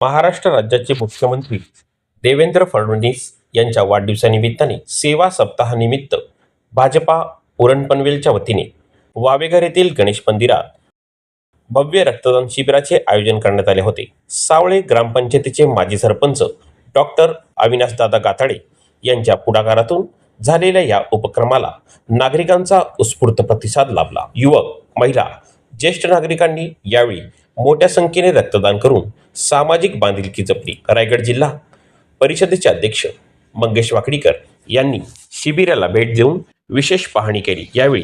महाराष्ट्र राज्याचे मुख्यमंत्री देवेंद्र फडणवीस यांच्या वाढदिवसानिमित्ताने सेवा सप्ताहानिमित्त भाजपा उरण पनवेलच्या वतीने वावेघर येथील गणेश मंदिरात भव्य रक्तदान शिबिराचे आयोजन करण्यात आले होते। सावळे ग्रामपंचायतीचे माजी सरपंच डॉक्टर अविनाशदादा गाथाडे यांच्या पुढाकारातून झालेल्या या उपक्रमाला नागरिकांचा उत्स्फूर्त प्रतिसाद लाभला। युवक, महिला, ज्येष्ठ नागरिकांनी यावेळी मोठ्या संख्येने रक्तदान करून सामाजिक बांधिलकी जपली। रायगड जिल्हा परिषदेचे अध्यक्ष मंगेश वाकडीकर यांनी शिबिराला भेट देऊन विशेष पाहणी केली। यावेळी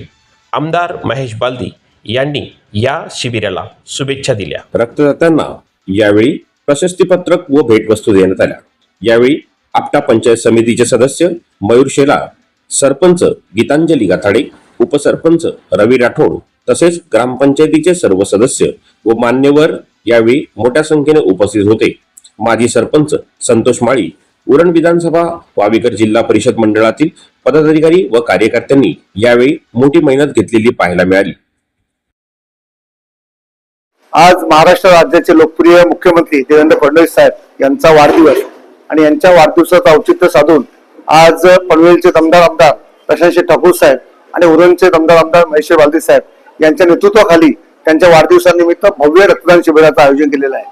आमदार महेश बालदी यांनी या शिबिराला शुभेच्छा दिल्या। रक्तदात्यांना यावेळी प्रशस्तीपत्रक व भेटवस्तू देण्यात आल्या। यावेळी आपटा पंचायत समितीचे सदस्य मयूर शेलार, सरपंच गीतांजली गाथाडे, उपसरपंच रवी राठोड तसेच ग्रामपंचायतीचे सर्व सदस्य व मान्यवर यावेळी मोठ्या संख्येने उपस्थित होते। माजी सरपंच संतोष माळी, उरण विधानसभा वावेघर जिल्हा परिषद मंडळातील पदाधिकारी व कार्यकर्त्यांनी यावेळी मोठी मेहनत घेतलेली पाहायला मिळाली। आज महाराष्ट्र राज्याचे लोकप्रिय मुख्यमंत्री देवेंद्र फडणवीस साहेब यांचा वाढदिवस आणि यांच्या वाढदिवसाचं औचित्य साधून आज पनवेलचे दमदार आमदार प्रशांत ठाकूर साहेब आणि उरणचे दमदार आमदार महेश बालदी साहेब यांच्या नेतृत्वाखाली त्यांच्या वाढदिवसानिमित्त भव्य रक्तदान शिबिराचं आयोजन केलेलं आहे।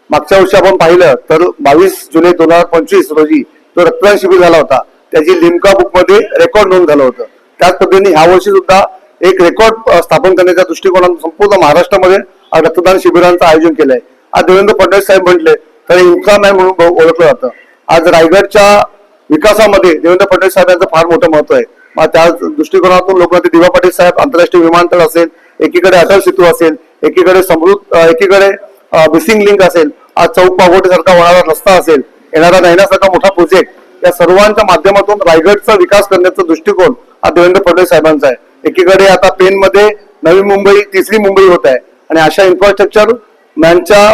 मागच्या वर्षी आपण पाहिलं तर 22 जुलै 2025 रोजी तो रक्तदान शिबिर झाला होता, त्याची लिम्का बुक मध्ये रेकॉर्ड नोंद झालं होतं। त्याच पद्धतीने ह्या वर्षी सुद्धा एक रेकॉर्ड स्थापन करण्याच्या दृष्टिकोनातून संपूर्ण महाराष्ट्रामध्ये रक्तदान शिबिरांचं आयोजन केलंय। आज देवेंद्र फडणवीस साहेब म्हटले तर इन्कम मॅन म्हणून ओळखलं जातं। आज रायगडच्या विकासामध्ये देवेंद्र फडणवीस साहेब यांचं फार मोठं महत्व आहे। मग त्या दृष्टिकोनातून लोकनेते दिवा पाटील साहेब आंतरराष्ट्रीय विमानतळ असेल, एकीकडे अटल सेतू असेल, एकीकडे एकीकडे बिसिंग लिंक असेल, आज चौक पागोटे सारखा होणारा रस्ता असेल, येणारा नैनासारखा मोठा प्रोजेक्ट, या सर्वांच्या माध्यमातून रायगडचा विकास करण्याचा दृष्टिकोन हा देवेंद्र फडणवीस साहेबांचा आहे। एकीकडे आता पेन मध्ये नवी मुंबई, तिसरी मुंबई होत आहे आणि अशा इन्फ्रास्ट्रक्चर मॅनच्या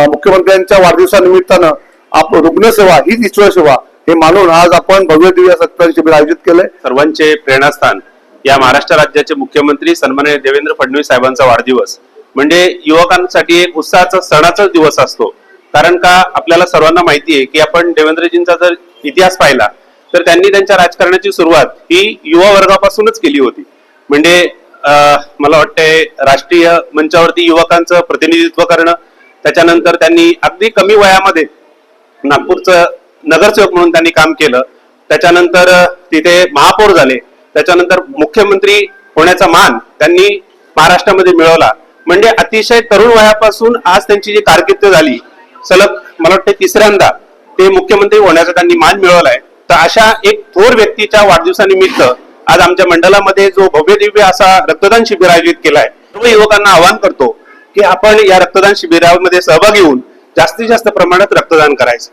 मुख्यमंत्र्यांच्या वाढदिवसानिमित्तानं रुग्णसेवा हीच ईश्वर सेवा हे मानून आज आपण भव्य दिव्य रक्तदान शिबिर आयोजित केलंय। सर्वांचे प्रेरणास्थान या महाराष्ट्र राज्याचे मुख्यमंत्री सन्माननीय देवेंद्र फडणवीस साहेबांचा वाढदिवस म्हणजे युवकांसाठी एक उत्साहाचा सणाचा दिवस असतो। कारण का आपल्याला सर्वांना माहिती आहे की आपण देवेंद्रजींचा जर इतिहास पाहिला तर त्यांनी त्यांच्या राजकारणाची सुरुवात ही युवा वर्गापासूनच केली होती। म्हणजे मला वाटतंय राष्ट्रीय मंचावरती युवकांचं प्रतिनिधित्व करणं, त्याच्यानंतर त्यांनी अगदी कमी वयामध्ये नागपूरचं नगरसेवक म्हणून त्यांनी काम केलं, त्याच्यानंतर तिथे महापौर झाले, त्याच्यानंतर मुख्यमंत्री होण्याचा मान त्यांनी महाराष्ट्रामध्ये मिळवला। म्हणजे अतिशय तरुण वयापासून आज त्यांची जी कारकीर्द झाली सलग मला वाटतं तिसऱ्यांदा ते मुख्यमंत्री होण्याचा त्यांनी मान मिळवलाय। तर अशा एक थोर व्यक्तीच्या वाढदिवसानिमित्त आज आमच्या मंडळामध्ये जो भव्य दिव्य असा रक्तदान शिबिर आयोजित केलाय, सर्व युवकांना आवाहन करतो की आपण या रक्तदान शिबिरामध्ये सहभागी होऊन जास्तीत जास्त प्रमाणात रक्तदान करायचं।